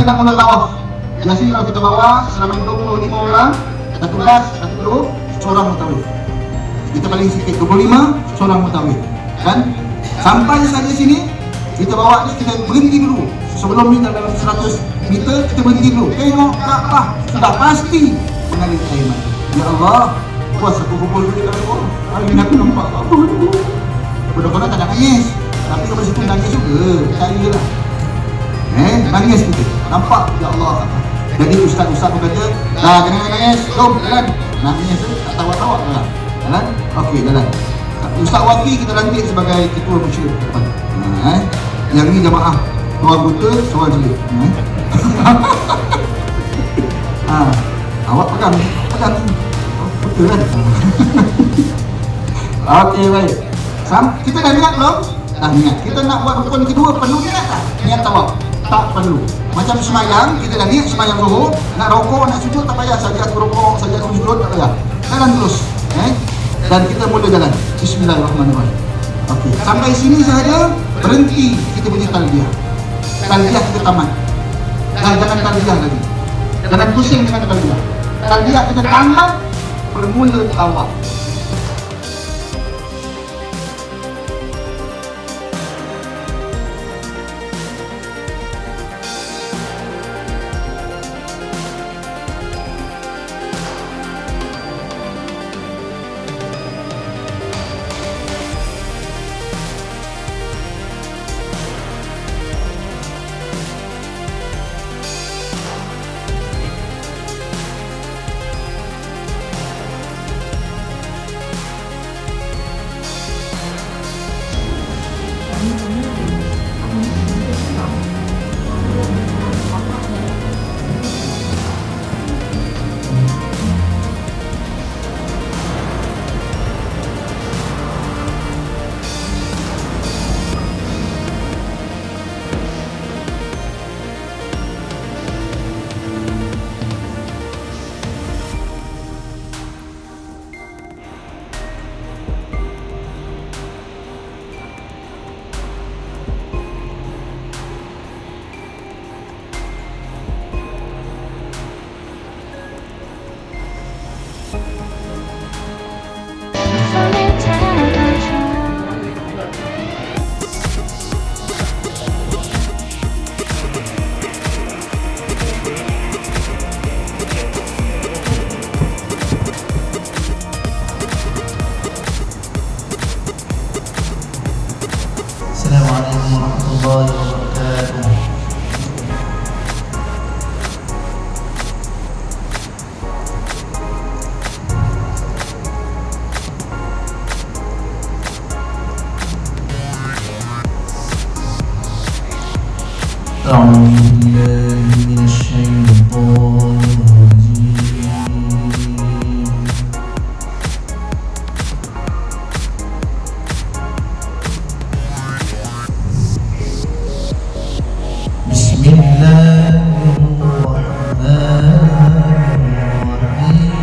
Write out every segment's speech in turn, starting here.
kita nak mula tawaf. Biasanya kalau kita bawa selama 25 orang, satu kelas, 10 seorang mutawif. Kita paling sikit 25 seorang mutawif. Dan sampai saja sini kita bawa ni, kita berhenti dulu. Sebelum ni dalam 100 meter kita berhenti dulu. Tengok Kaabah, sudah pasti mengalir air mata. Ya Allah, puas aku kumpul duit dalam orang. Hari ni aku nampak apa dulu. Budak-budak tak nak nangis, tapi kalau situ nangis juga, percaya lah. Nangis kita, nampak ya Allah. Jadi ustaz-ustaz pun kata, dah jangan nangis, jom jalan. Nangis tu tak tawa-tawa lah. Jalan, okey jalan. Ustaz Waki kita lantik sebagai ketua masyarakat depan. Yang ni jamaah, seorang buta, seorang jelik. Awak pegang. Betul kan? Okey, baik. Kita dah niat belum? Dah niat. Kita nak buat rukun kedua, perlu niat tak? Niat tawaf? Tak perlu. Macam semayang, kita dah niat semayang zuhur, nak rokok, nak sujud, tak payah. Saja aku rokok, saja aku sujud, tak payah. Jalan terus. Dan kita mula jalan. Bismillahirrahmanirrahim. Okey. Sampai sini sahaja, berhenti kita punya talbiyah. Talbiyah kita tamat. Dan jangan talbiyah lagi. Jangan pusing dengan talbiyah. Talbiyah kita tamat, bermula tawaf. Assalamualaikum warahmatullahi wabarakatuh. أعوذ بالله من الشيطان الرجيم. بسم الله الرحمن الرحيم.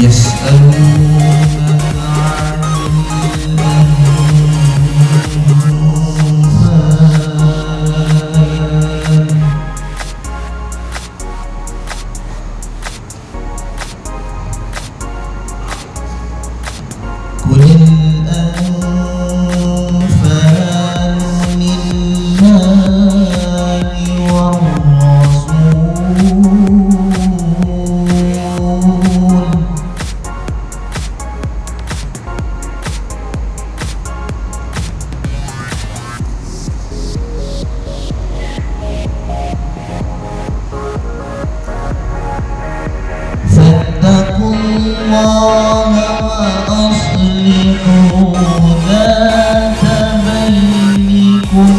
يسألونك عن الأنفال قل الأنفال لله والرسول. فاتقوا الله وأصلحوا ذات بينكم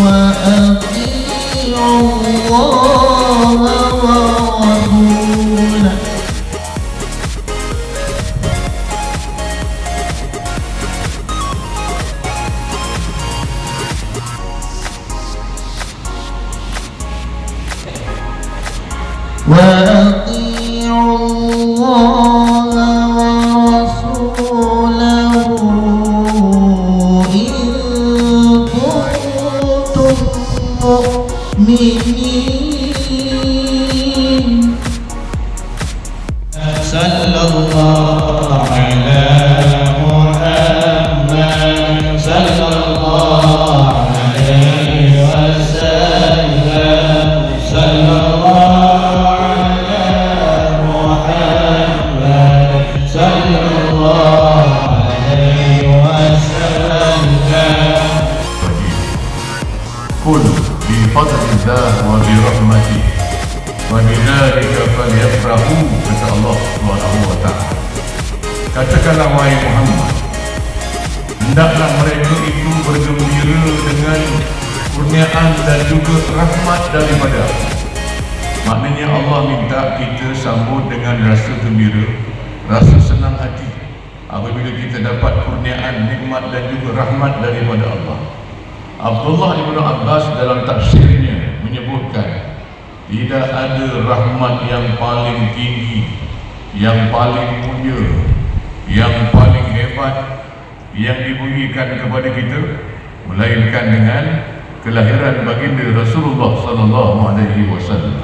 وأطيعوا الله ورسوله. وأطيعوا الله ورسوله إن كنتم مؤمنين. صلى الله على محمد صلى الله عليه وسلم صلى الله على محمد صلى الله عليه وسلم. قل بفضل الله وبرحمته وبذلك فليفرحوا, kata Allah Subhanahu wa taala. Katakanlah wahai Muhammad, hendaklah mereka itu bergembira dengan kurniaan dan juga rahmat daripada Allah. Maknanya Allah minta kita sambut dengan rasa gembira, rasa senang hati apabila kita dapat kurniaan, nikmat dan juga rahmat daripada Allah. Abdullah Ibn Abbas dalam tafsirnya menyebutkan, tidak ada rahmat yang paling tinggi, yang paling mulia, yang paling hebat yang diberikan kepada kita melainkan dengan kelahiran baginda Rasulullah sallallahu alaihi wasallam.